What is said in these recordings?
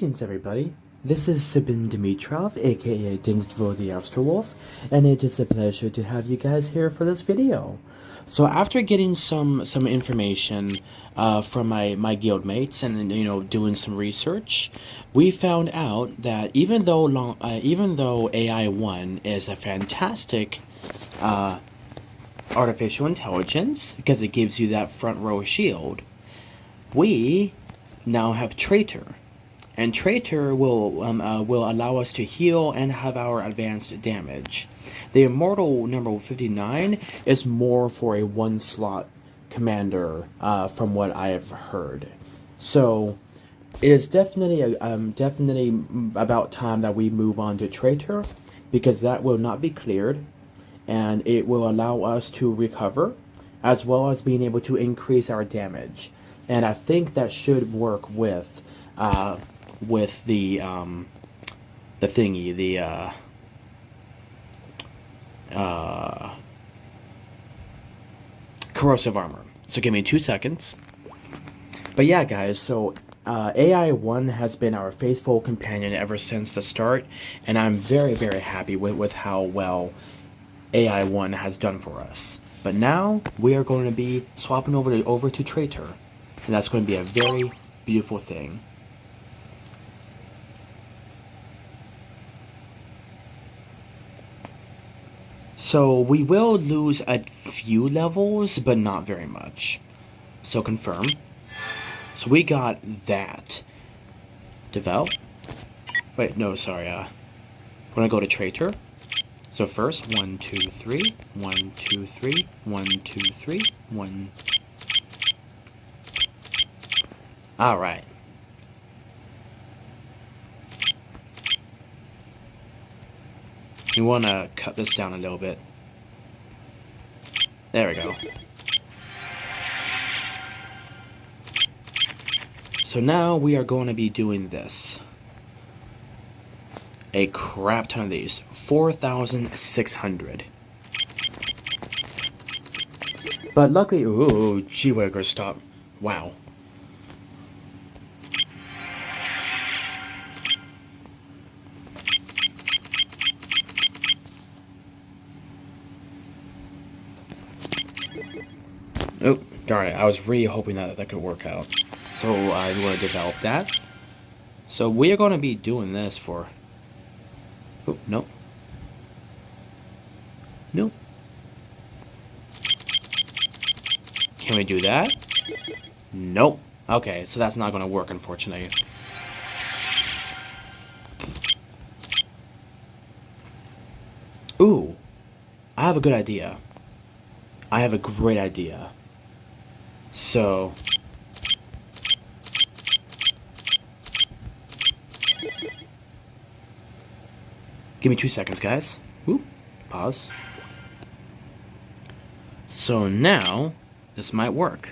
Greetings, everybody. This is Sabin Dimitrov, aka The-Astral-Wolf, and it is a pleasure to have you guys here for this video. So after getting some information from my guildmates and doing some research, we found out that even though AI-1 is a fantastic artificial intelligence because it gives you that front row shield, we now have Traitor. And Traitor will allow us to heal and have our advanced damage. The Immortal number 59 is more for a one-slot commander, from what I have heard. So it is definitely about time that we move on to Traitor, because that will not be cleared, and it will allow us to recover, as well as being able to increase our damage. And I think that should work with the thingy, the corrosive armor. So give me 2 seconds. But yeah, guys, so AI-1 has been our faithful companion ever since the start, and I'm very, very happy with how well AI-1 has done for us. But now we are going to be swapping over to Traitor, and that's going to be a very beautiful thing. So we will lose a few levels, but not very much. So confirm. So we got that. Develop. Wait, no, sorry. We're gonna go to Traitor. So first, 1, 2, 3, 1, 2, 3, 1, 2, 3, 1. All right. You want to cut this down a little bit. There we go. So now we are going to be doing this. A crap ton of these. 4,600. But luckily, ooh, gee whittaker, stop. Wow. Oh, darn it. I was really hoping that could work out. So I want to develop that. So we are going to be doing this for... Oh, no. Nope. Can we do that? Nope. Okay, so that's not going to work, unfortunately. Ooh. I have a good idea. I have a great idea. So... Give me 2 seconds, guys. Ooh, pause. So now, this might work.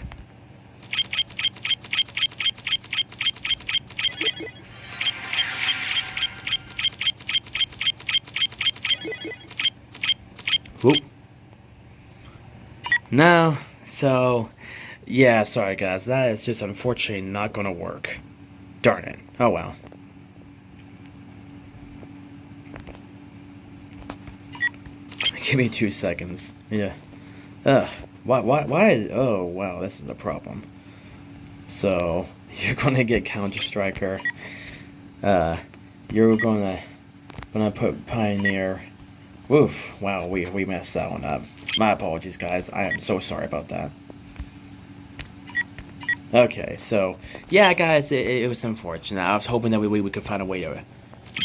Whoop. No, so, yeah, sorry guys, that is just unfortunately not gonna work. Darn it. Oh well. Give me 2 seconds. Yeah. Ugh. Why is... Oh, wow, this is a problem. So, you're gonna get Counter-Striker. You're gonna put Pioneer... Oof, wow, we messed that one up. My apologies, guys. I am so sorry about that. Okay, so, yeah, guys, it was unfortunate. I was hoping that we could find a way to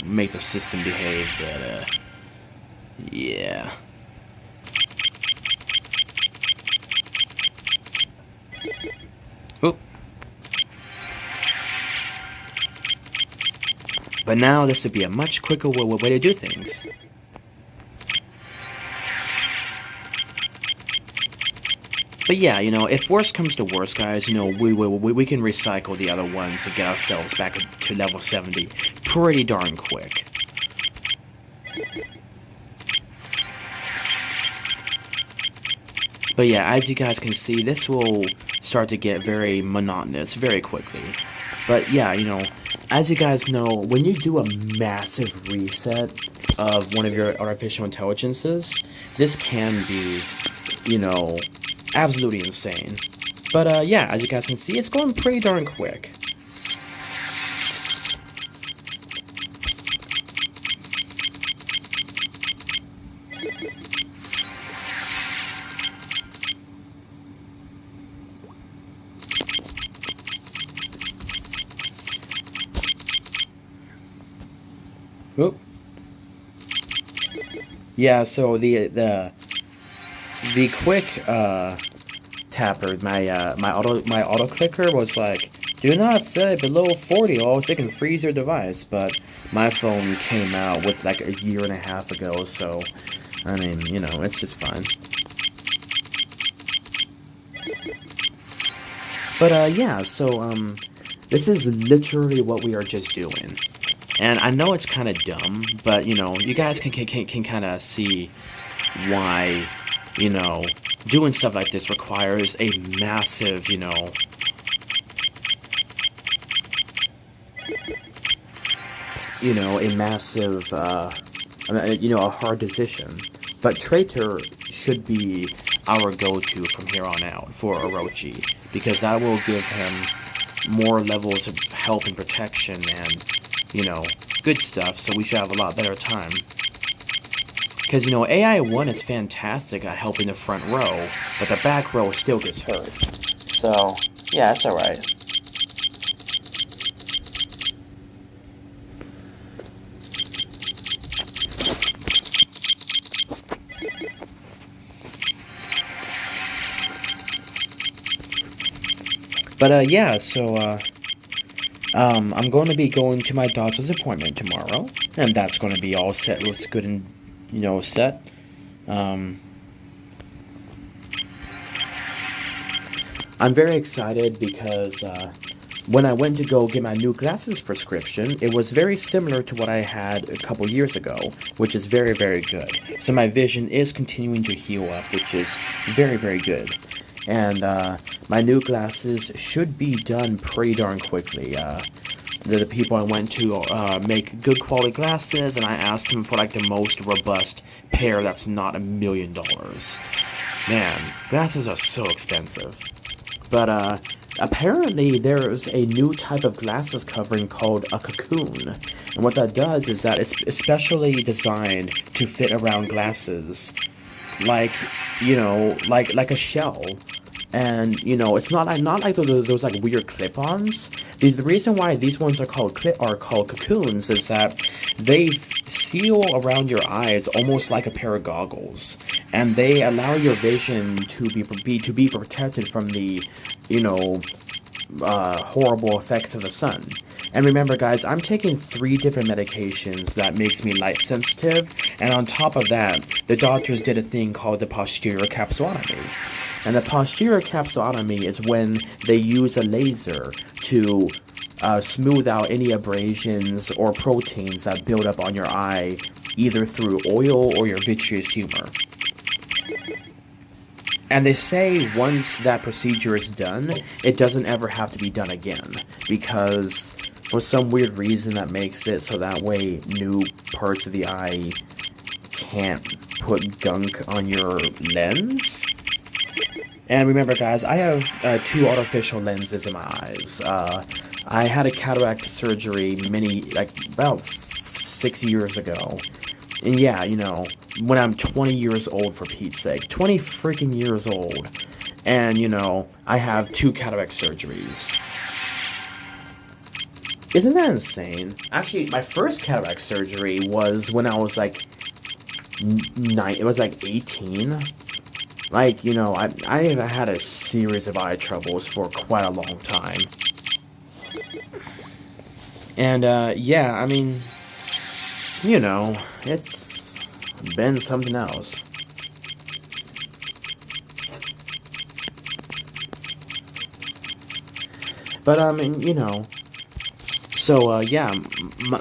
make the system behave, but, yeah. Oop. But now this would be a much quicker way to do things. But yeah, if worst comes to worst, guys, we can recycle the other ones and get ourselves back to level 70 pretty darn quick. But yeah, as you guys can see, this will start to get very monotonous very quickly. But yeah, as you guys know, when you do a massive reset of one of your artificial intelligences, this can be, you know, absolutely insane. But yeah, as you guys can see, it's going pretty darn quick. Oop. Yeah, so the quick tapper, my auto clicker was like, do not set it below 40 or else it can freeze your device. But my phone came out with like a year and a half ago, so I mean, you know, it's just fine. But yeah, so this is literally what we are just doing. And I know it's kind of dumb, but you know, you guys can kind of see why, you know, doing stuff like this requires a massive, a massive, a hard decision. But Traitor should be our go-to from here on out for Orochi, because that will give him more levels of help and protection and, good stuff, so we should have a lot better time. Because, AI1 is fantastic at helping the front row, but the back row still gets hurt. So, yeah, it's alright. But, yeah, so, I'm going to be going to my doctor's appointment tomorrow, and that's going to be all set, looks good and, set. I'm very excited because, when I went to go get my new glasses prescription, it was very similar to what I had a couple years ago, which is very, very good. So my vision is continuing to heal up, which is very, very good. And my new glasses should be done pretty darn quickly. The people I went to make good quality glasses, and I asked them for like the most robust pair that's not $1 million. Man, glasses are so expensive. But apparently there's a new type of glasses covering called a cocoon. And what that does is that it's especially designed to fit around glasses like a shell. And it's not like those like weird clip-ons. The reason why these ones are called cocoons is that they seal around your eyes almost like a pair of goggles, and they allow your vision to be protected from the horrible effects of the sun. And remember, guys, I'm taking 3 different medications that makes me light sensitive, and on top of that, the doctors did a thing called the posterior capsulotomy. And the posterior capsulotomy is when they use a laser to smooth out any abrasions or proteins that build up on your eye, either through oil or your vitreous humor. And they say once that procedure is done, it doesn't ever have to be done again, because for some weird reason that makes it so that way new parts of the eye can't put gunk on your lens. And remember, guys, I have 2 artificial lenses in my eyes. I had a cataract surgery about 6 years ago. And yeah, when I'm 20 years old, for Pete's sake. 20 freaking years old. And, I have 2 cataract surgeries. Isn't that insane? Actually, my first cataract surgery was when I was like 18. Like, I had a series of eye troubles for quite a long time. And, yeah, I mean, it's been something else. But, so, yeah,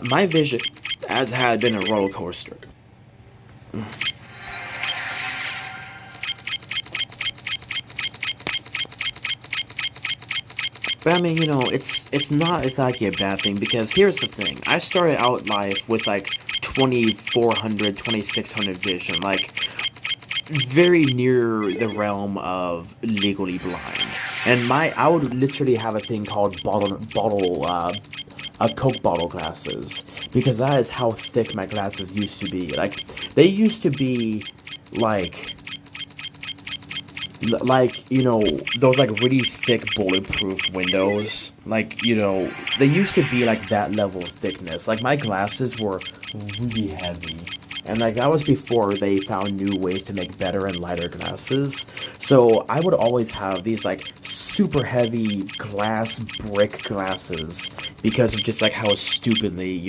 my vision had been a roller coaster. But I mean, it's not exactly a bad thing because here's the thing. I started out life with like 2400, 2600 vision, like very near the realm of legally blind. And I would literally have a thing called Coke bottle glasses because that is how thick my glasses used to be. Like they used to be like those like really thick bulletproof windows, like they used to be like that level of thickness. Like my glasses were really heavy, and like that was before they found new ways to make better and lighter glasses. So I would always have these like super heavy glass brick glasses because of just like how stupidly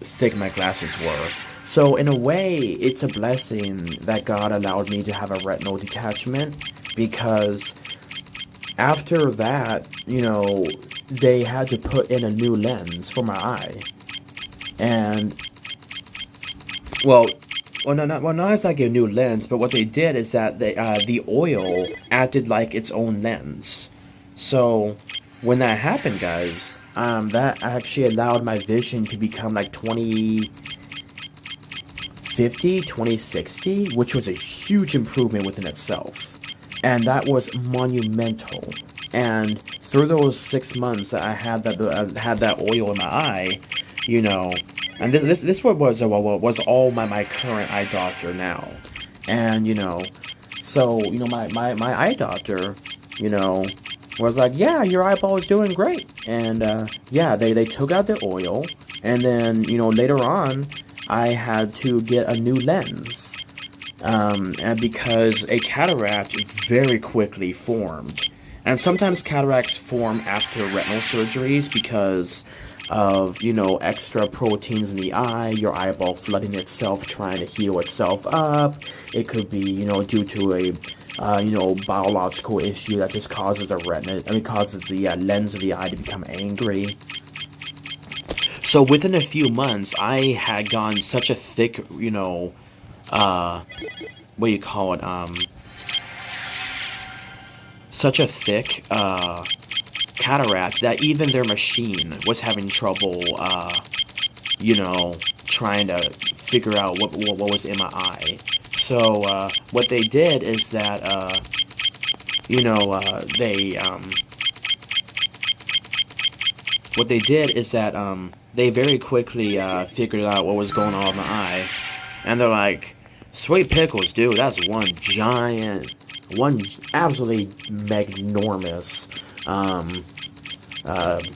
thick my glasses were. So in a way, it's a blessing that God allowed me to have a retinal detachment because after that, they had to put in a new lens for my eye. And not as like a new lens, but what they did is that the oil acted like its own lens. So when that happened, guys, that actually allowed my vision to become like 2050, 2060, which was a huge improvement within itself. And that was monumental. And through those 6 months that I had that oil in my eye, and this was all my current eye doctor now. And my eye doctor, was like, yeah, your eyeball is doing great. And yeah, they took out the oil, and then later on I had to get a new lens, and because a cataract very quickly formed. And sometimes cataracts form after retinal surgeries because of, extra proteins in the eye, your eyeball flooding itself, trying to heal itself up. It could be, due to a, biological issue that just causes causes the lens of the eye to become angry. So within a few months, I had gone such a thick, what do you call it, such a thick, cataract that even their machine was having trouble, trying to figure out what was in my eye. So, what they did is that, they very quickly, figured out what was going on with my eye. And they're like, sweet pickles, dude, that's one absolutely magnormous,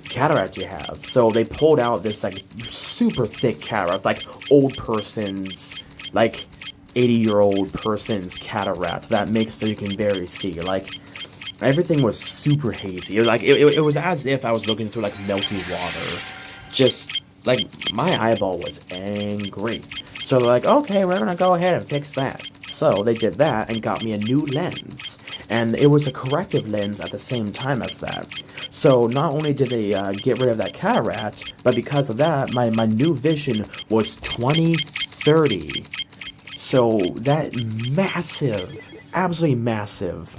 cataract you have. So they pulled out this like super thick cataract, like old person's, like 80-year-old person's cataract that makes so you can barely see. Like everything was super hazy. It was as if I was looking through like milky water. Just like my eyeball was angry. So they're like, okay, we're gonna go ahead and fix that. So they did that and got me a new lens. And it was a corrective lens at the same time as that. So not only did they get rid of that cataract, but because of that, my new vision was 2030. So that massive, absolutely massive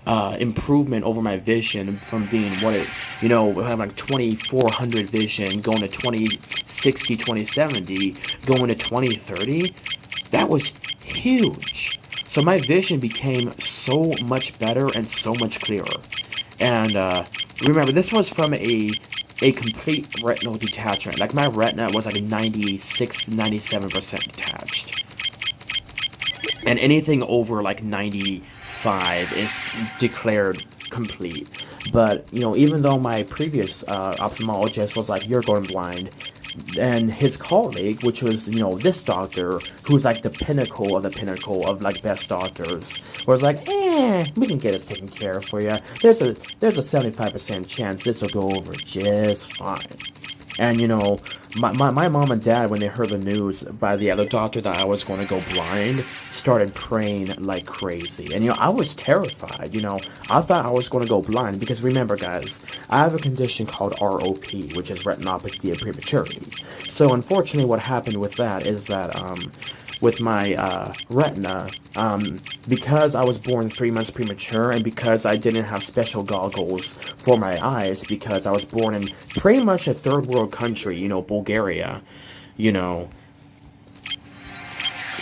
improvement over my vision from being having like 2400 vision, going to 2060, 2070, going to 2030, that was huge. So my vision became so much better and so much clearer. And remember, this was from a complete retinal detachment. Like my retina was like 96, 97% detached. And anything over like 95 is declared complete. But, even though my previous ophthalmologist was like, you're going blind, and his colleague, which was, this doctor, who's like the pinnacle of like best doctors, was like, we can get this taken care of for you. There's a 75% chance this will go over just fine. And, my mom and dad, when they heard the news by the other doctor that I was going to go blind, started praying like crazy. And, I was terrified, I thought I was going to go blind because remember, guys, I have a condition called ROP, which is retinopathy of prematurity. So, unfortunately, what happened with that is that, with my retina, because I was born 3 months premature, and because I didn't have special goggles for my eyes, because I was born in pretty much a third world country, Bulgaria, you know,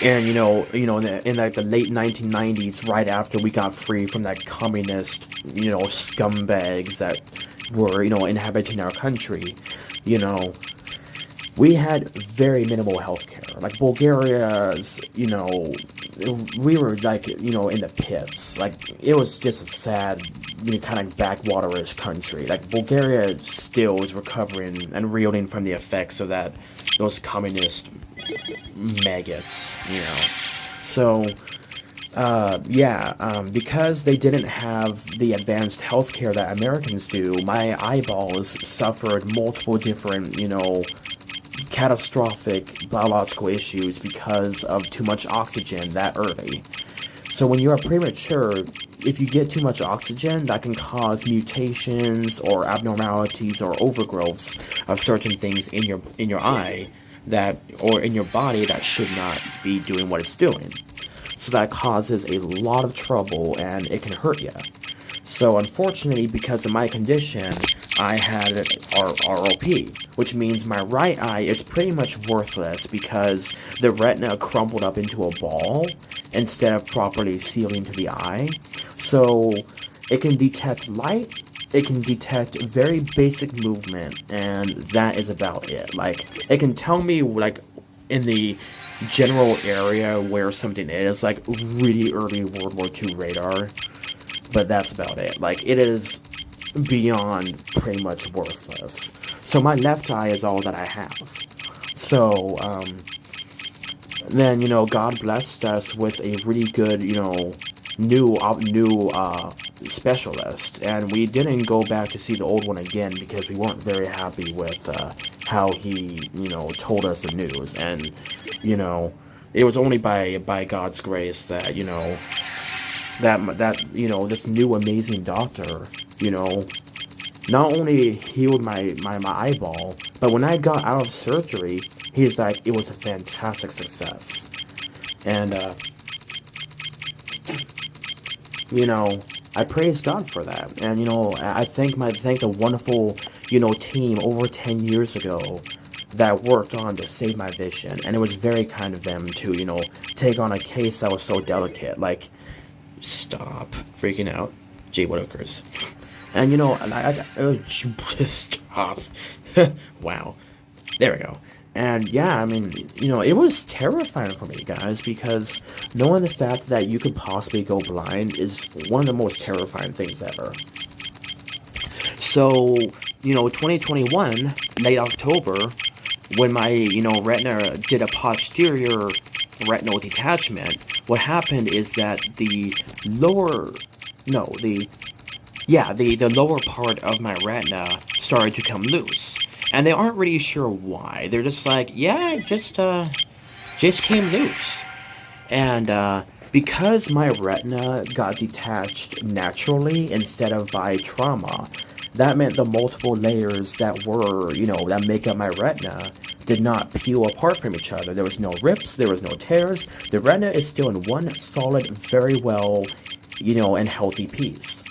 and in like the late 1990s, right after we got free from that communist, scumbags that were, inhabiting our country, you know, we had very minimal healthcare. Like Bulgaria's, we were like, in the pits. Like it was just a sad, kind of backwaterish country. Like Bulgaria still is recovering and reeling from the effects of those communist maggots. So because they didn't have the advanced healthcare that Americans do, my eyeballs suffered multiple different, catastrophic biological issues because of too much oxygen that early. So when you're premature, if you get too much oxygen, that can cause mutations or abnormalities or overgrowths of certain things in your eye or in your body that should not be doing what it's doing. So that causes a lot of trouble and it can hurt you. So unfortunately, because of my condition, I had ROP, which means my right eye is pretty much worthless because the retina crumpled up into a ball instead of properly sealing to the eye. So it can detect light, it can detect very basic movement, and that is about it. Like, it can tell me, like, in the general area where something is, like really early World War II radar, but that's about it. Like, it is beyond pretty much worthless. So my left eye is all that I have. So, then, God blessed us with a really good, new specialist, and we didn't go back to see the old one again because we weren't very happy with how he, told us the news. And, it was only by God's grace that, this new amazing doctor, not only healed my eyeball, but when I got out of surgery, he's like, it was a fantastic success. And, I praise God for that. And, I thank the wonderful, team over 10 years ago that worked on to save my vision. And it was very kind of them to, take on a case that was so delicate. Like, stop freaking out, Jay Whitakers. And, stop. Wow. There we go. And yeah, I mean, it was terrifying for me, guys, because knowing the fact that you could possibly go blind is one of the most terrifying things ever. So, 2021, late October, when my, retina did a posterior retinal detachment, what happened is that the lower part of my retina started to come loose. And they aren't really sure why. They're just like, yeah, it just came loose. And because my retina got detached naturally instead of by trauma, that meant the multiple layers that were, that make up my retina did not peel apart from each other. There was no rips, there was no tears. The retina is still in one solid, very well, and healthy piece.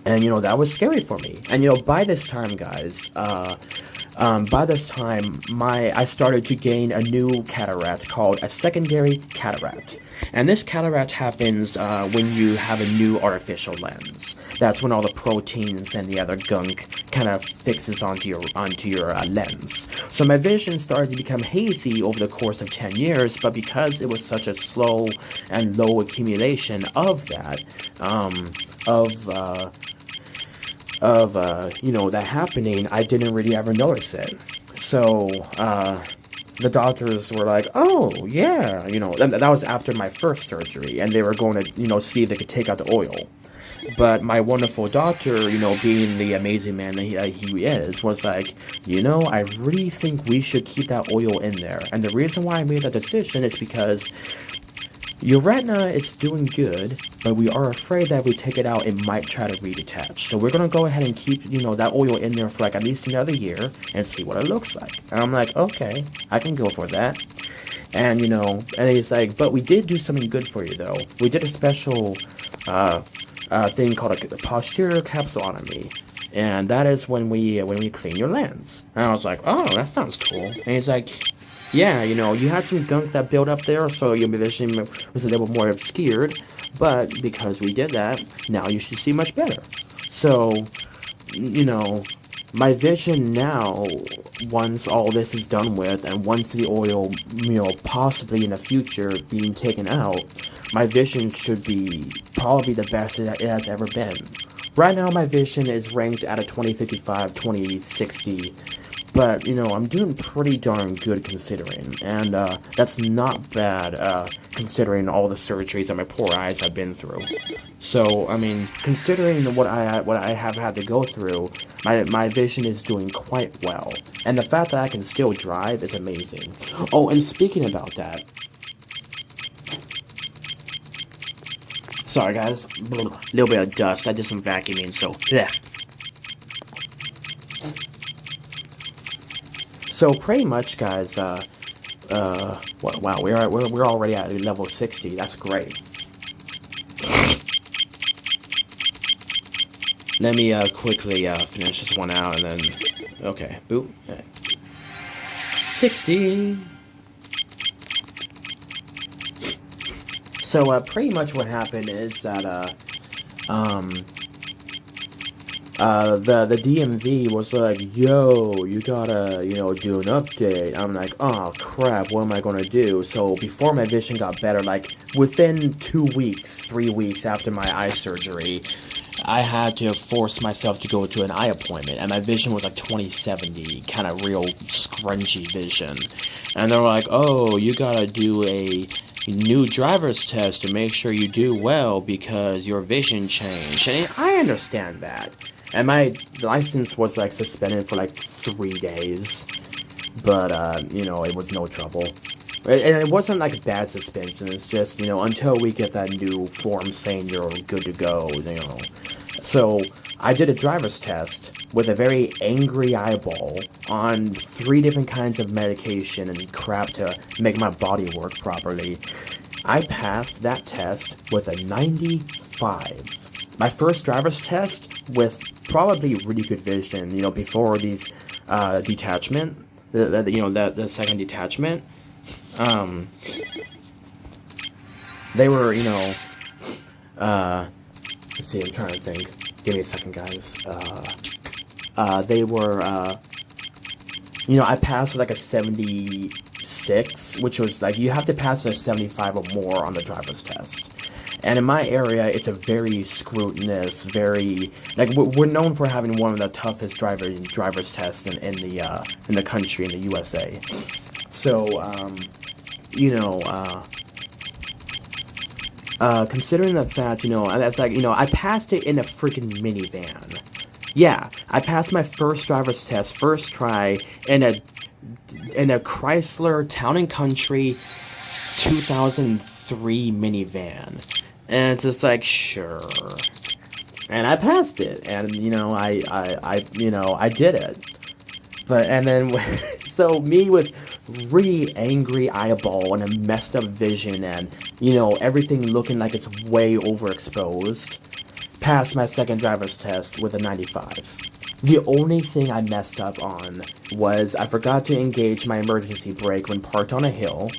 And, that was scary for me. And, by this time, guys, I started to gain a new cataract called a secondary cataract. And this cataract happens when you have a new artificial lens. That's when all the proteins and the other gunk kind of fixes onto your lens. So my vision started to become hazy over the course of 10 years, but because it was such a slow and low accumulation of that, that happening, I didn't really ever notice it. So, the doctors were like, oh, yeah, that was after my first surgery, and they were going to, see if they could take out the oil. But my wonderful doctor, being the amazing man that he is, was like, I really think we should keep that oil in there. And the reason why I made that decision is because your retina is doing good, but we are afraid that if we take it out, it might try to redetach. So we're going to go ahead and keep, that oil in there for like at least another year and see what it looks like. And I'm like, okay, I can go for that. And, and he's like, but we did do something good for you, though. We did a special thing called a posterior capsulotomy. And that is when we clean your lens. And I was like, oh, that sounds cool. And he's like, yeah, you had some gunk that built up there, so your vision was a little more obscured. But because we did that, now you should see much better. So, my vision now, once all this is done with, and once the oil, possibly in the future being taken out, my vision should be probably the best it has ever been. Right now, my vision is ranked at a 2055, 2060, but, I'm doing pretty darn good considering, and that's not bad, considering all the surgeries that my poor eyes have been through. So, I mean, considering what I have had to go through, my vision is doing quite well, and the fact that I can still drive is amazing. Oh, and speaking about that, sorry guys, a little bit of dust, I did some vacuuming, so, yeah. So pretty much, guys, wow, we're already at level 60, that's great. Let me quickly finish this one out, and then, okay, boop, 60. So pretty much what happened is that the DMV was like, yo, you gotta, do an update. I'm like, oh crap, what am I gonna do? So before my vision got better, like within 2 weeks, 3 weeks after my eye surgery, I had to force myself to go to an eye appointment, and my vision was like 20/70, kind of real scrunchy vision. And they're like, oh, you gotta do a new driver's test to make sure you do well because your vision changed. And I understand that. And my license was like suspended for like 3 days, but it was no trouble. And it wasn't like a bad suspension, it's just, until we get that new form saying you're good to go, So, I did a driver's test with a very angry eyeball on 3 different kinds of medication and crap to make my body work properly. I passed that test with a 95. My first driver's test with probably really good vision, before these detachment, the second detachment. They were, let's see, I'm trying to think. Give me a second, guys. They were, I passed with like a 76, which was like, you have to pass with a 75 or more on the driver's test. And in my area, it's a very scrutinous, very, like, we're known for having one of the toughest driver's tests in the country, in the USA. So, considering the fact, that's like, I passed it in a freaking minivan. Yeah, I passed my first driver's test, first try, in a Chrysler Town & Country 2003 minivan. And it's just like, sure. And I passed it, and, I did it. But, and then, so me with really angry eyeball and a messed up vision and, everything looking like it's way overexposed, passed my second driver's test with a 95. The only thing I messed up on was I forgot to engage my emergency brake when parked on a hill.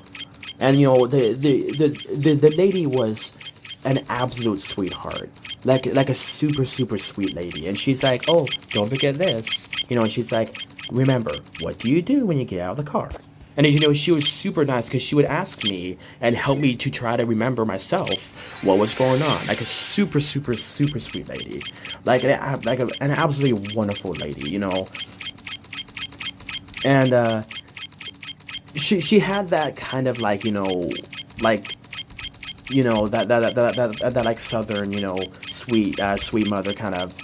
And, the lady was an absolute sweetheart. Like a super, super sweet lady. And she's like, oh, don't forget this. And she's like, remember, what do you do when you get out of the car? And, she was super nice because she would ask me and help me to try to remember myself what was going on. Like a super, super, super sweet lady. Like an absolutely wonderful lady, And, she had that kind of like, that like southern, sweet mother kind of,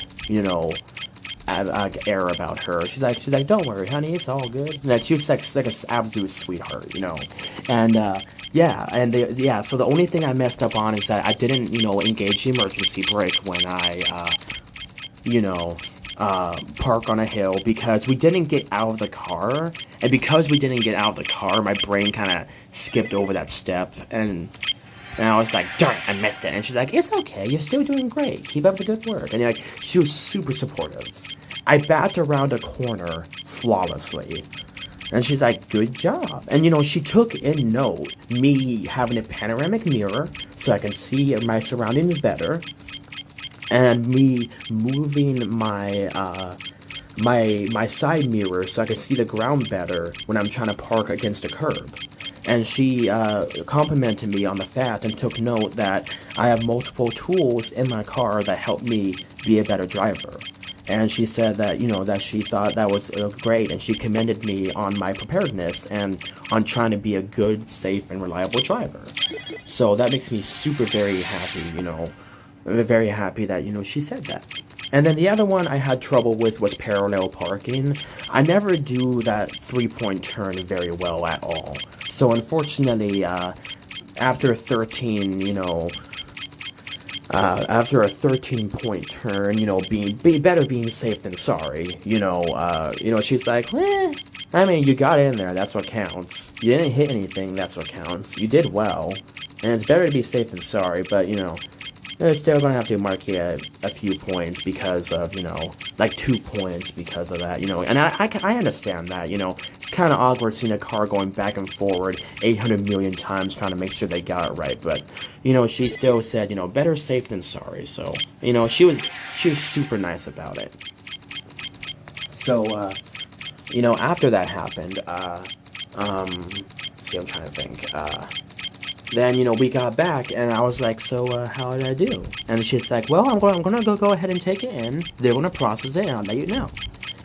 air about her. She's like, don't worry, honey, it's all good. Like, she was like an absolute sweetheart, And, so the only thing I messed up on is that I didn't, engage the emergency brake when I, park on a hill because we didn't get out of the car. And because we didn't get out of the car, my brain kind of skipped over that step. And I was like, darn it, I missed it. And she's like, it's okay, you're still doing great. Keep up the good work. And like, she was super supportive. I backed around a corner flawlessly. And she's like, good job. And she took in note me having a panoramic mirror so I can see my surroundings better. And me moving my my side mirror so I can see the ground better when I'm trying to park against a curb. And she complimented me on the fact and took note that I have multiple tools in my car that help me be a better driver. And she said that, that she thought that was great, and she commended me on my preparedness and on trying to be a good, safe, and reliable driver. So that makes me super very happy, very happy that, she said that. And then the other one I had trouble with was parallel parking. I never do that three-point turn very well at all. So unfortunately, after 13, after a 13-point turn, be better being safe than sorry. She's like, I mean, you got in there, that's what counts. You didn't hit anything, that's what counts. You did well, and it's better to be safe than sorry, but, they're still gonna have to mark you a few points because of, like 2 points because of that, and I understand that, it's kind of awkward seeing a car going back and forward 800 million times trying to make sure they got it right, but, she still said, better safe than sorry, so, she was super nice about it. So, after that happened, see, I'm trying to think, then, we got back, and I was like, so, how did I do? And she's like, well, I'm gonna go ahead and take it in. They're gonna process it, and I'll let you know.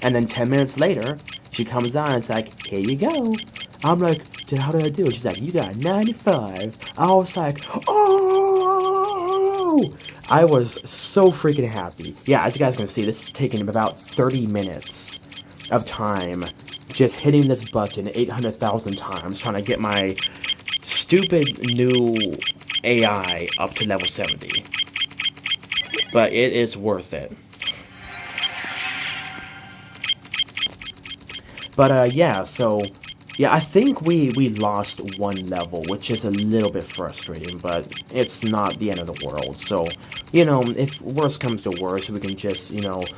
And then 10 minutes later, she comes on, and it's like, here you go. I'm like, how did I do? She's like, you got 95. I was like, oh! I was so freaking happy. Yeah, as you guys can see, this is taking about 30 minutes of time just hitting this button 800,000 times, trying to get my stupid new AI up to level 70. But it is worth it. But yeah, so yeah, I think we lost one level, which is a little bit frustrating, but it's not the end of the world. So, if worse comes to worse, we can just,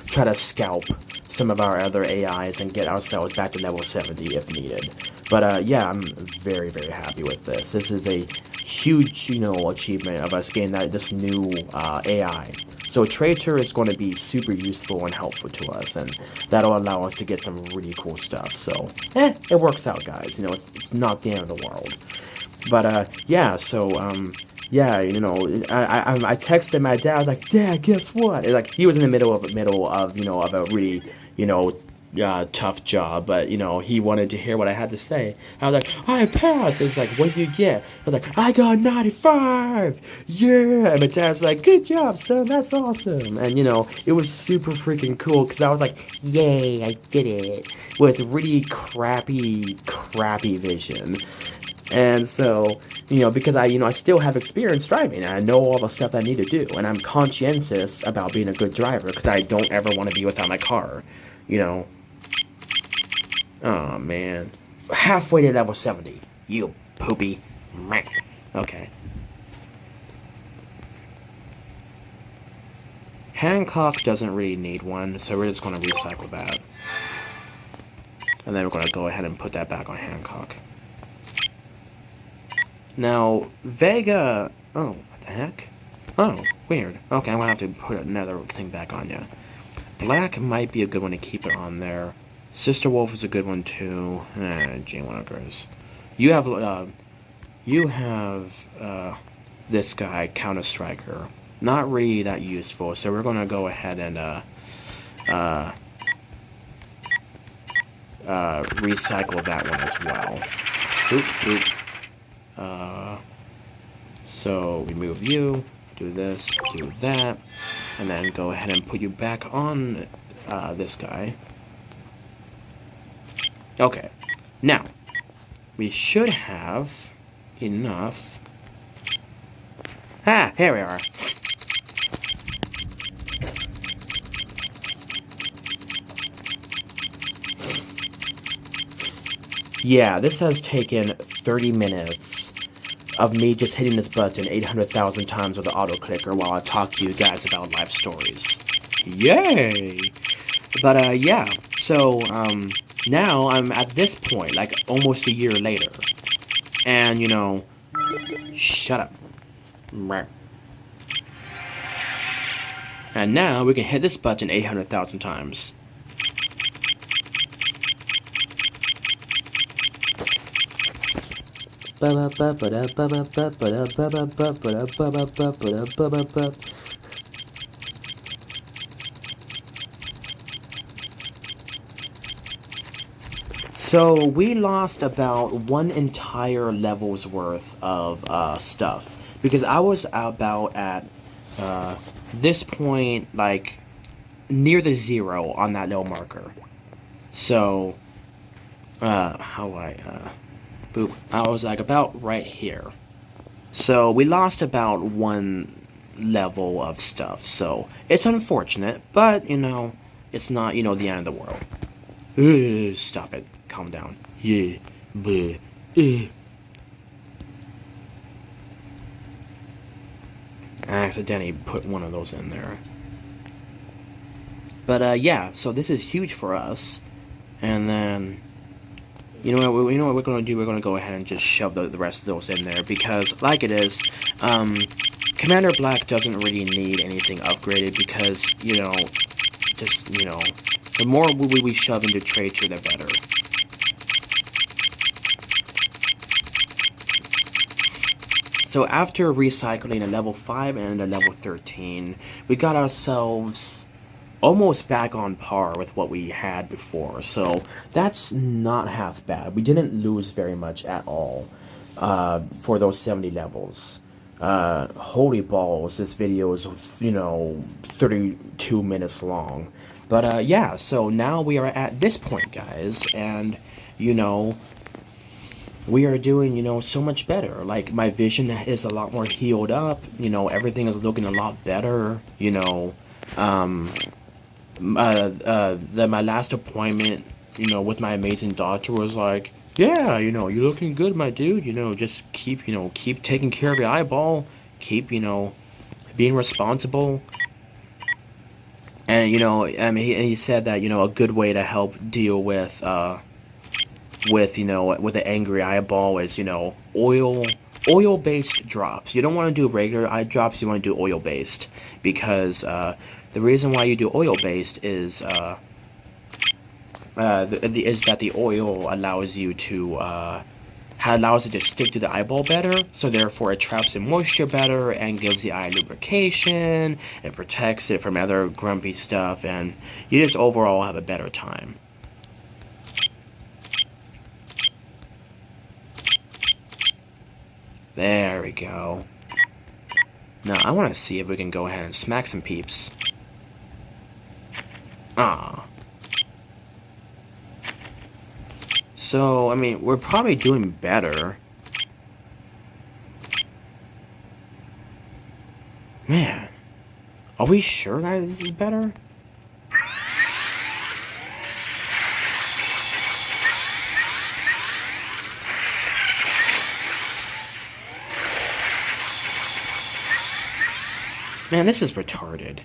try to scalp some of our other AIs and get ourselves back to level 70 if needed. But yeah, I'm very, very happy with this. This is a huge, achievement of us getting this new AI. So Traitor is going to be super useful and helpful to us, and that'll allow us to get some really cool stuff. So, it works out, guys. It's not the end of the world. But yeah, so yeah, I texted my dad. I was like, Dad, guess what? And, like, he was in the middle of a really tough job, but he wanted to hear what I had to say. I was like, I passed. It's like, what did you get? I was like, I got 95. Yeah. And my dad's like, good job, son. That's awesome. And it was super freaking cool because I was like, yay, I did it with really crappy vision. And so, because I still have experience driving, and I know all the stuff I need to do, and I'm conscientious about being a good driver, because I don't ever want to be without my car, Oh, man. Halfway to level 70. You poopy. Okay. Hancock doesn't really need one, so we're just going to recycle that. And then we're going to go ahead and put that back on Hancock. Now, Vega... Oh, what the heck? Oh, weird. Okay, I'm going to have to put another thing back on you. Black might be a good one to keep it on there. Sister Wolf is a good one, too. Gee, whatever's. You have this guy, Counter-Striker. Not really that useful, so we're going to go ahead and, recycle that one as well. Oop. So we move you, do this, do that, and then go ahead and put you back on this guy. Okay, now we should have enough. Here we are. Yeah, this has taken 30 minutes of me just hitting this button 800,000 times with the auto clicker while I talk to you guys about life stories. Yay! But yeah, so now I'm at this point, like almost a year later, and shut up. And now we can hit this button 800,000 times. So we lost about one entire level's worth of stuff because I was about at this point, like near the 0 on that little marker. So boop, I was like about right here. So we lost about one level of stuff. So it's unfortunate, but it's not the end of the world. Stop it. Calm down. Yeah. Bleh. I accidentally put one of those in there. But yeah, so this is huge for us. And then you know what we're gonna do? We're gonna go ahead and just shove the rest of those in there because, like it is, Commander Black doesn't really need anything upgraded because the more we shove into Traitor, the better. So after recycling a level 5 and a level 13, we got ourselves almost back on par with what we had before. So that's not half bad. We didn't lose very much at all for those 70 levels. Holy balls, this video is 32 minutes long. But yeah, so now we are at this point, guys, and we are doing so much better. Like, my vision is a lot more healed up, everything is looking a lot better. My last appointment with my amazing doctor was like, yeah, you're looking good, my dude, just keep taking care of your eyeball, keep being responsible. And he said that a good way to help deal with an angry eyeball is oil based drops. You don't want to do regular eye drops, you want to do oil based, because the reason why you do oil based is that the oil allows it to stick to the eyeball better, so therefore it traps in moisture better and gives the eye lubrication. It protects it from other grumpy stuff, and you just overall have a better time. There we go. Now I want to see if we can go ahead and smack some peeps. Ah. So, I mean, we're probably doing better. Man, are we sure that this is better? Man, this is retarded.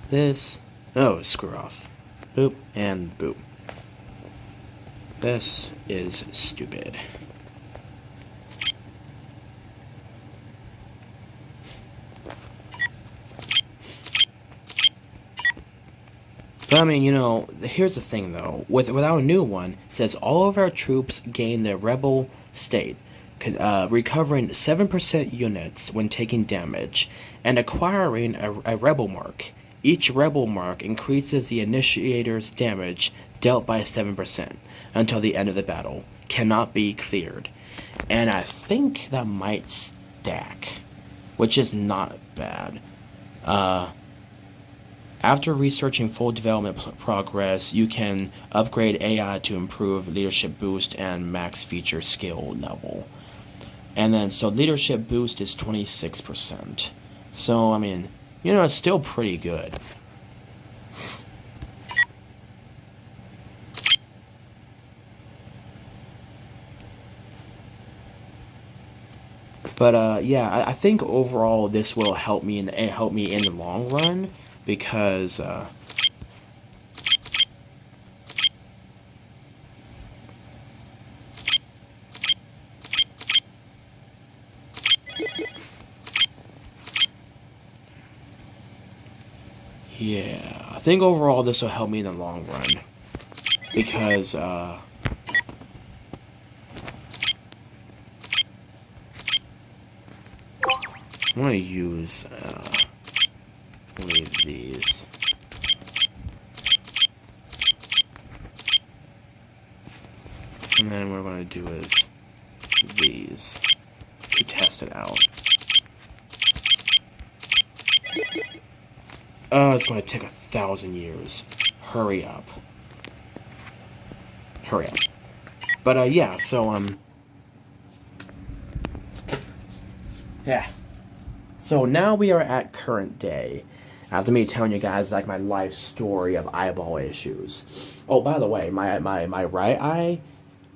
This... Oh, screw off. Boop and boop. This is stupid. But I mean, here's the thing though. With our new one, it says all of our troops gain their rebel state, recovering 7% units when taking damage, and acquiring a rebel mark. Each rebel mark increases the initiator's damage dealt by 7% until the end of the battle. Cannot be cleared. And I think that might stack, which is not bad. After researching full development progress, you can upgrade AI to improve leadership boost and max feature skill level. And then, so leadership boost is 26%. So, I mean, it's still pretty good. But yeah, I think overall this will help me in the long run because yeah, I think overall this will help me in the long run because I'm gonna use one of these. And then what I'm gonna do is these to test it out. Oh, it's gonna take 1,000 years. Hurry up. Hurry up. But yeah, so yeah. So now we are at current day. After me telling you guys like my life story of eyeball issues. Oh, by the way, my right eye,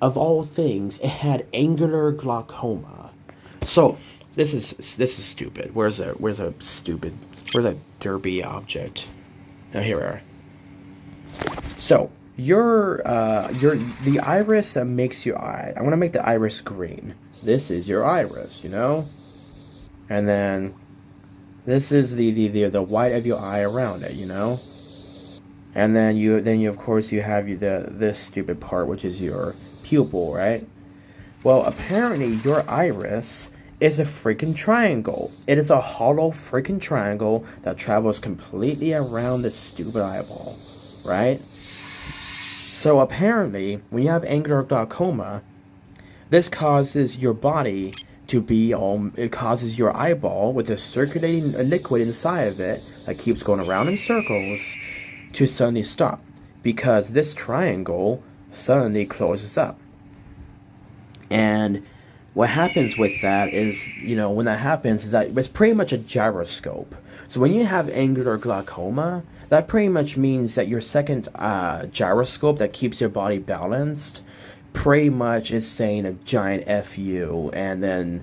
of all things, it had angular glaucoma. So this is stupid. Where's a derby object? Now here we are. So your the iris that makes your eye. I want to make the iris green. This is your iris, you know, and then this is the white of your eye around it, you know, and then you of course you have this stupid part which is your pupil, right? Well, apparently your iris is a freaking triangle. It is a hollow freaking triangle that travels completely around this stupid eyeball, right? So apparently, when you have angular glaucoma, this causes your body to be it causes your eyeball with the circulating liquid inside of it that keeps going around in circles to suddenly stop because this triangle suddenly closes up. And what happens with that is, you know, when that happens is that it's pretty much a gyroscope. So when you have angular glaucoma, that pretty much means that your second gyroscope that keeps your body balanced pretty much is saying a giant F you, and then,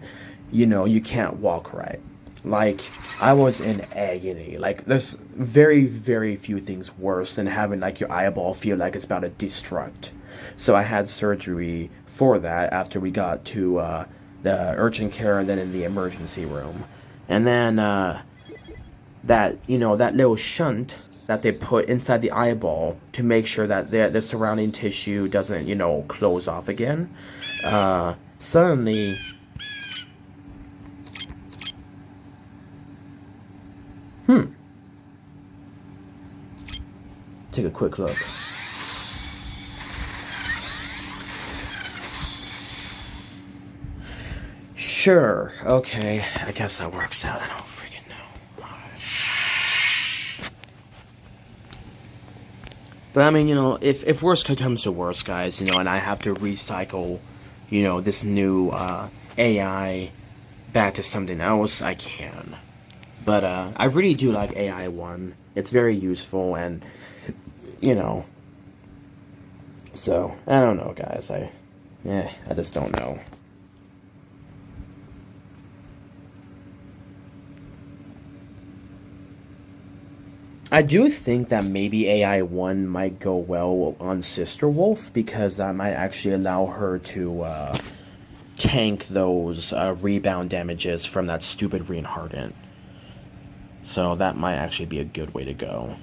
you know, you can't walk right. Like, I was in agony. Like, there's very, very few things worse than having, like, your eyeball feel like it's about to destruct. So I had surgery for that after we got to the urgent care and then in the emergency room. And then that, you know, that little shunt that they put inside the eyeball to make sure that the surrounding tissue doesn't, you know, close off again. Suddenly, take a quick look. Sure, okay, I guess that works out. I don't freaking know. But I mean, you know, if worst comes to worst, guys, you know, and I have to recycle, you know, this new AI back to something else, I can. But I really do like AI 1. It's very useful, and, you know, so, I don't know, guys. I just don't know. I do think that maybe AI 1 might go well on Sister Wolf, because that might actually allow her to tank those rebound damages from that stupid Reinhardt. So that might actually be a good way to go.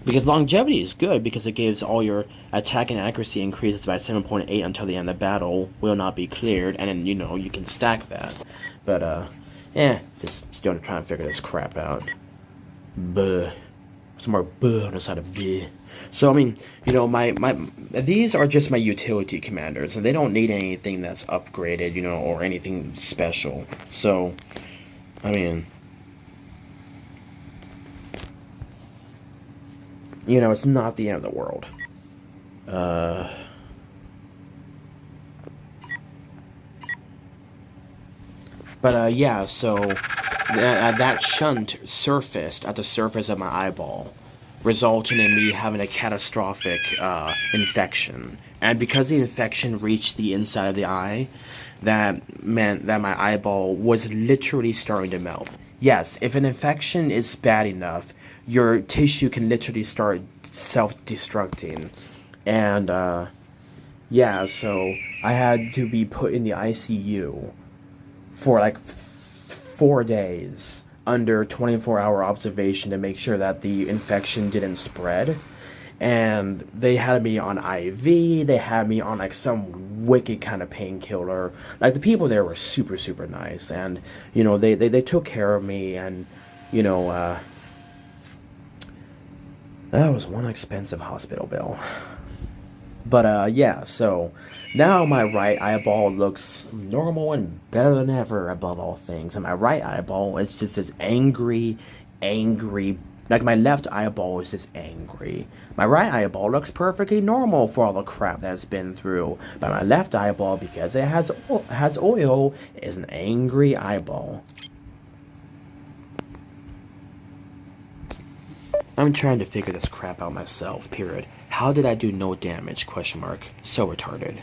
Because longevity is good, because it gives all your attack and accuracy increases by 7.8 until the end of the battle will not be cleared, and then, you know, you can stack that. But, just still trying to figure this crap out. Buh. Some more buh on the side of buh. So, I mean, you know, these are just my utility commanders, and they don't need anything that's upgraded, you know, or anything special. So, I mean, you know, it's not the end of the world. But, so that shunt surfaced at the surface of my eyeball. resulting in me having a catastrophic infection. And because the infection reached the inside of the eye, that meant that my eyeball was literally starting to melt. Yes, if an infection is bad enough, your tissue can literally start self-destructing. And yeah, so I had to be put in the ICU for like 4 days under 24-hour observation to make sure that the infection didn't spread. And they had me on IV, they had me on like some wicked kind of painkiller. Like the people there were super, super nice, and they took care of me, and you know, that was one expensive hospital bill. But yeah, so now my right eyeball looks normal and better than ever above all things. And my right eyeball is just this angry, angry. Like my left eyeball is just angry. My right eyeball looks perfectly normal for all the crap that's been through. But my left eyeball, because it has oil, is an angry eyeball. I'm trying to figure this crap out myself, period. How did I do no damage, question mark? So retarded.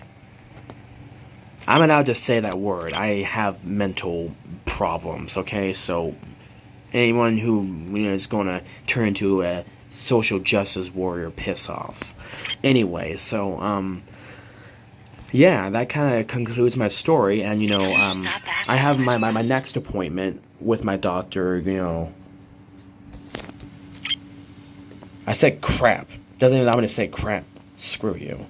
I'm allowed to say that word. I have mental problems, okay? So anyone who is going to turn into a social justice warrior, piss off. Anyway, so, yeah, that kind of concludes my story. And, I have my next appointment with my doctor, I said crap. Doesn't even allow me to say crap. Screw you.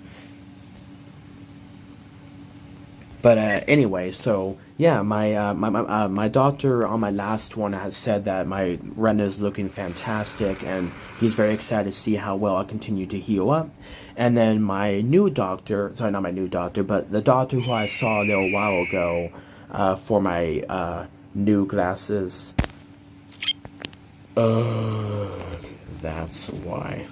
But anyway, so yeah, my doctor on my last one has said that my retina is looking fantastic, and he's very excited to see how well I continue to heal up. And then my new doctor, sorry, not my new doctor, but the doctor who I saw a little while ago for my new glasses. That's why.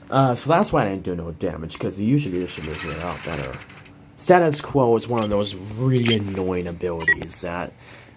So that's why I didn't do no damage, because usually this should make me a lot better. Status Quo is one of those really annoying abilities that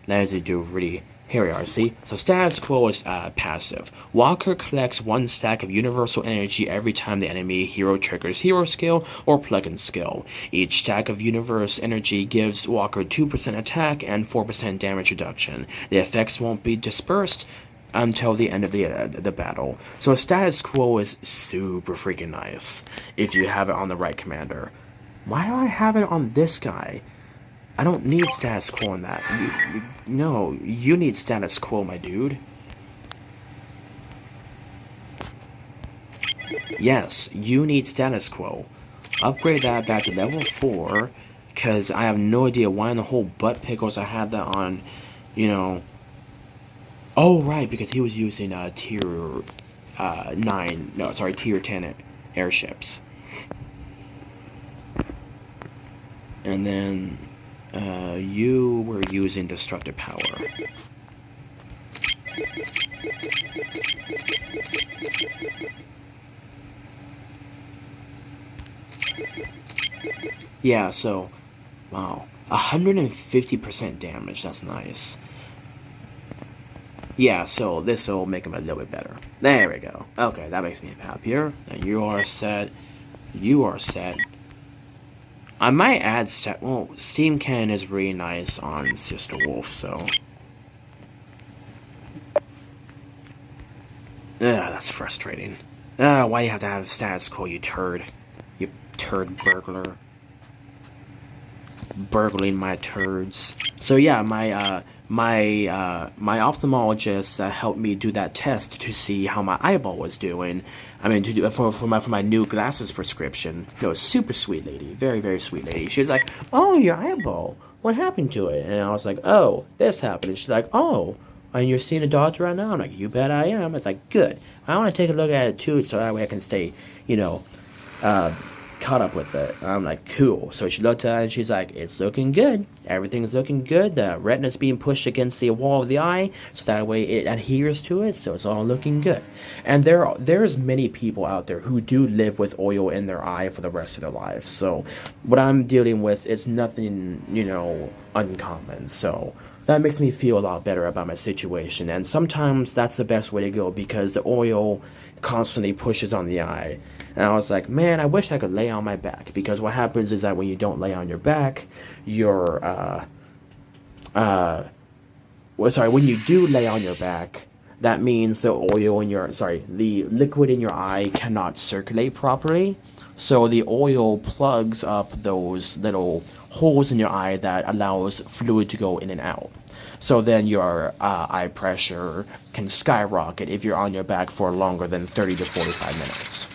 lets you do really... Here we are, see? So Status Quo is passive. Walker collects 1 stack of universal energy every time the enemy hero triggers hero skill or plugin skill. Each stack of universe energy gives Walker 2% attack and 4% damage reduction. The effects won't be dispersed until the end of the battle. So Status Quo is super freaking nice if you have it on the right commander. Why do I have it on this guy? I don't need Status Quo on that. No, you need Status Quo, my dude. Yes, you need Status Quo. Upgrade that back to level 4, because I have no idea why in the whole butt pickles I had that on, Oh, right, because he was using tier 9, no, sorry, tier 10 airships. And then you were using destructive power. Yeah, so, wow, 150% damage, that's nice. Yeah, so this will make him a little bit better. There we go. Okay, that makes me happier. Now you are set. You are set. I might add well, Steam Cannon is really nice on Sister Wolf, so... that's frustrating. Why you have to have Status Quo, you turd. You turd burglar. Burgling my turds. So yeah, my ophthalmologist helped me do that test to see how my eyeball was doing. I mean, to do for my new glasses prescription. Super sweet lady, very, very sweet lady. She was like, "Oh, your eyeball, what happened to it?" And I was like, "Oh, this happened." And she's like, "Oh, and you're seeing a doctor right now?" I'm like, "You bet I am." It's like, "Good. I want to take a look at it too, so that way I can stay, caught up with it." I'm like, cool. So she looked at it and she's like, it's looking good. Everything's looking good. The retina's being pushed against the wall of the eye, so that way it adheres to it, so it's all looking good. And there's many people out there who do live with oil in their eye for the rest of their life. So what I'm dealing with is nothing, uncommon. So that makes me feel a lot better about my situation. And sometimes that's the best way to go because the oil constantly pushes on the eye. And I was like, man, I wish I could lay on my back, because what happens is that when you don't lay on your back, your when you do lay on your back, that means the the liquid in your eye cannot circulate properly. So the oil plugs up those little holes in your eye that allows fluid to go in and out. So then your eye pressure can skyrocket if you're on your back for longer than 30 to 45 minutes.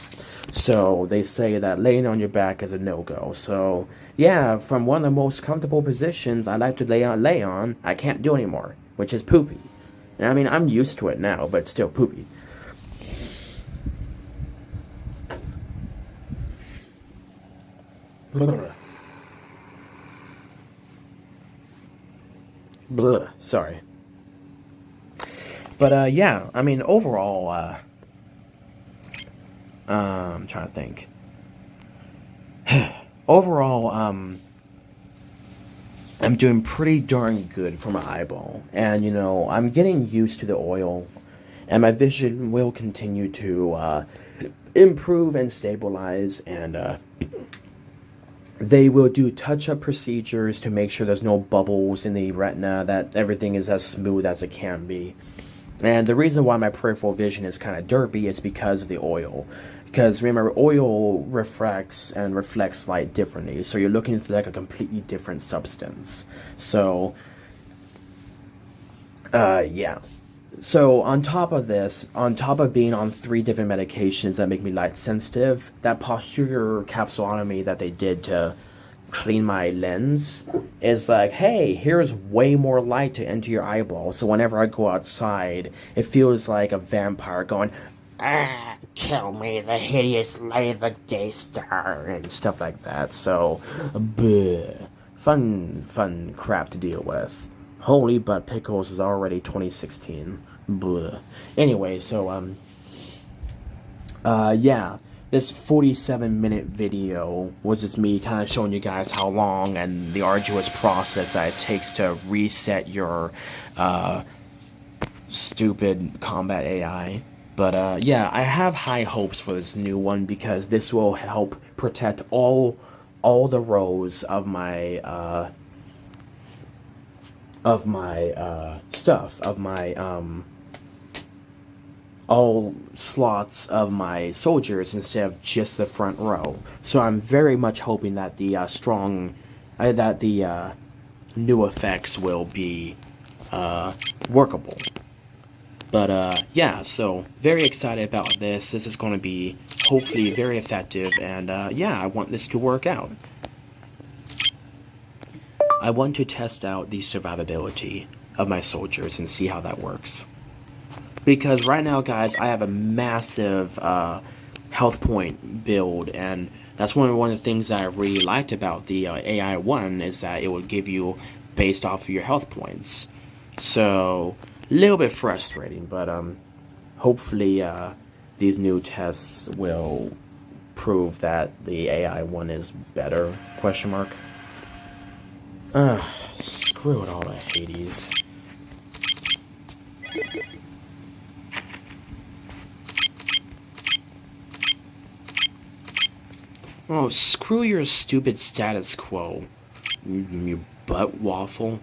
So they say that laying on your back is a no-go. So yeah, from one of the most comfortable positions I like to lay on, I can't do anymore, which is poopy. I mean, I'm used to it now, but it's still poopy. Blah, sorry. But yeah, I mean, overall, I'm trying to think. Overall, I'm doing pretty darn good for my eyeball. And, you know, I'm getting used to the oil, and my vision will continue to improve and stabilize, and they will do touch-up procedures to make sure there's no bubbles in the retina, that everything is as smooth as it can be. And the reason why my peripheral vision is kind of derpy is because of the oil. Because remember, oil refracts and reflects light differently, so you're looking through like a completely different substance. So, yeah. So on top of this, on top of being on 3 different medications that make me light sensitive, that posterior capsulotomy that they did to clean my lens is like, hey, here's way more light to enter your eyeball. So whenever I go outside, it feels like a vampire going, ah, kill me, the hideous light of the day star, and stuff like that. So, bleh. Fun crap to deal with. Holy butt pickles is already 2016. Bleh. Anyway, so, yeah. This 47-minute video was just me kind of showing you guys how long and the arduous process that it takes to reset your, stupid combat AI. But, yeah, I have high hopes for this new one because this will help protect all the rows of my, stuff, of my, all slots of my soldiers instead of just the front row. So I'm very much hoping that the new effects will be workable. But yeah, so very excited about this. This is going to be hopefully very effective, and yeah, I want this to work out. I want to test out the survivability of my soldiers and see how that works. Because right now, guys, I have a massive health point build, and that's one of the things that I really liked about the AI one is that it will give you based off of your health points. So, a little bit frustrating, but hopefully these new tests will prove that the AI one is better, question mark. Screw it all, I Hades. Oh, screw your stupid status quo, you butt waffle.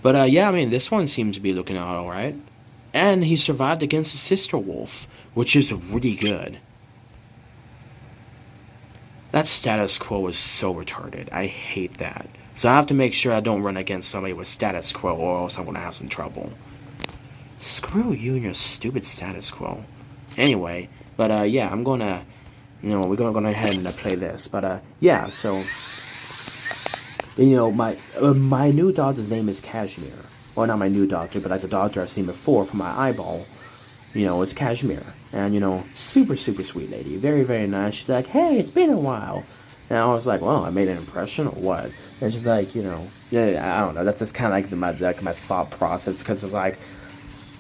But yeah, I mean, this one seems to be looking out alright. And he survived against the sister wolf, which is really good. That status quo is so retarded. I hate that. So I have to make sure I don't run against somebody with status quo, or else I'm gonna have some trouble. Screw you and your stupid status quo. Anyway, but yeah, I'm gonna... You know, we're gonna go ahead and play this, but yeah. So, you know, my new doctor's name is Kashmir. Well, not my new doctor, but like the doctor I've seen before for my eyeball. You know, it's Kashmir, and you know, super sweet lady, very nice. She's like, hey, it's been a while, and I was like, well, I made an impression or what? And she's like, you know, yeah, I don't know. That's just kind of like my thought process, because it's like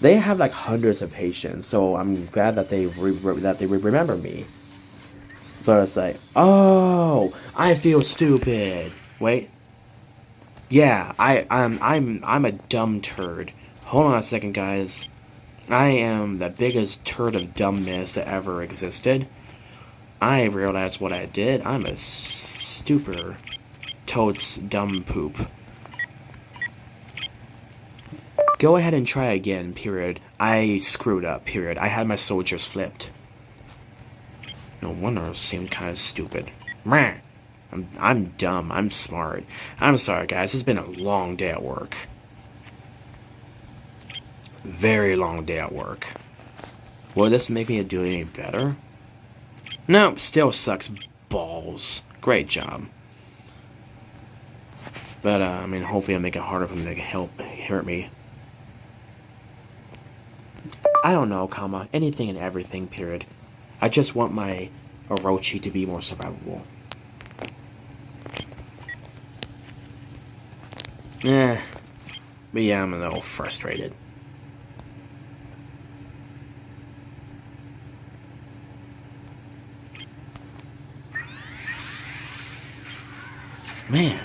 they have like hundreds of patients, so I'm glad that they remember me. But it's like, oh, I feel stupid. Wait. Yeah, I'm a dumb turd. Hold on a second, guys. I am the biggest turd of dumbness that ever existed. I realized what I did. I'm a stupid toad's dumb poop. Go ahead and try again, period. I screwed up, period. I had my soldiers flipped. No wonder it seemed kind of stupid. Meh. I'm dumb. I'm smart. I'm sorry, guys. It's been a long day at work. Very long day at work. Will this make me do any better? No, still sucks balls. Great job. But, I mean, hopefully I'll make it harder for them to hurt me. I don't know, comma, anything and everything, period. I just want my Orochi to be more survivable. But yeah, I'm a little frustrated. Man.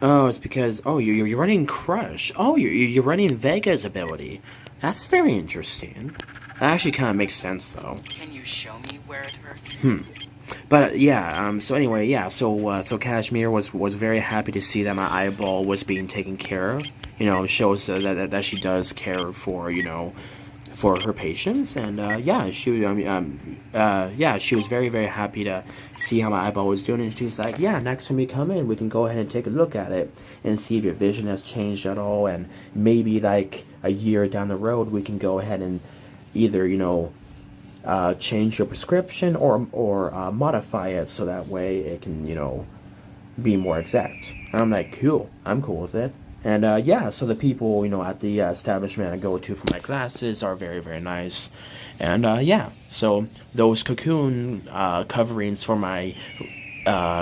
Oh, it's because, oh, you're running Crush. Oh, you're running Vega's ability. That's very interesting. That actually kind of makes sense, though. Can you show me where it hurts? But yeah, so anyway, yeah, so Kashmir was very happy to see that my eyeball was being taken care of. You know, it shows that she does care for, you know, for her patients, and yeah, she was very, very happy to see how my eyeball was doing, and she's like, yeah, next time you come in, we can go ahead and take a look at it and see if your vision has changed at all, and maybe like a year down the road, we can go ahead and either, you know, change your prescription or modify it so that way it can, you know, be more exact. And I'm like, cool, I'm cool with it. And yeah, so the people, you know, at the establishment I go to for my classes are very, very nice. And yeah, so those cocoon coverings for my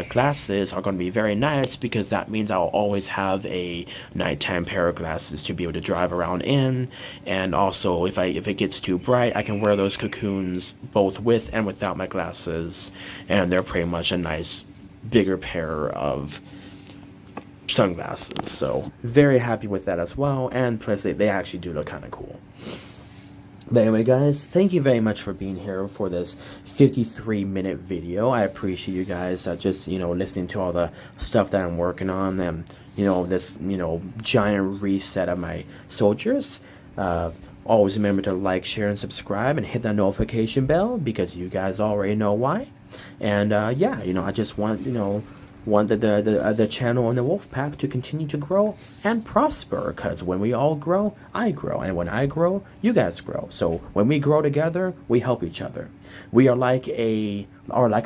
glasses are going to be very nice, because that means I'll always have a nighttime pair of glasses to be able to drive around in. And also, if it gets too bright, I can wear those cocoons both with and without my glasses, and they're pretty much a nice bigger pair of sunglasses. So very happy with that as well, and plus they actually do look kind of cool. But anyway, guys, thank you very much for being here for this 53-minute video. I appreciate you guys just, you know, listening to all the stuff that I'm working on, and, you know, this, you know, giant reset of my soldiers. Always remember to like, share, and subscribe, and hit that notification bell, because you guys already know why. And yeah, you know, I just want, you know, the channel and the wolf pack to continue to grow and prosper, because when we all grow, I grow, and when I grow, you guys grow. So when we grow together, we help each other. We are like a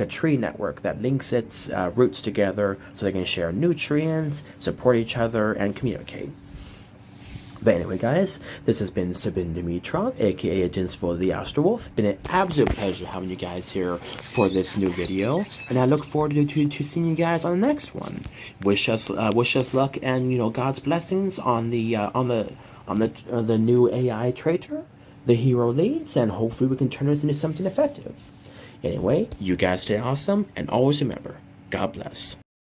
tree network that links its roots together so they can share nutrients, support each other, and communicate. But anyway, guys, this has been Sabin Dimitrov, aka Agents for the Astral-Wolf. Been an absolute pleasure having you guys here for this new video, and I look forward to seeing you guys on the next one. Wish us luck and, you know, God's blessings on the new AI traitor, the hero leads, and hopefully we can turn this into something effective. Anyway, you guys stay awesome, and always remember, God bless.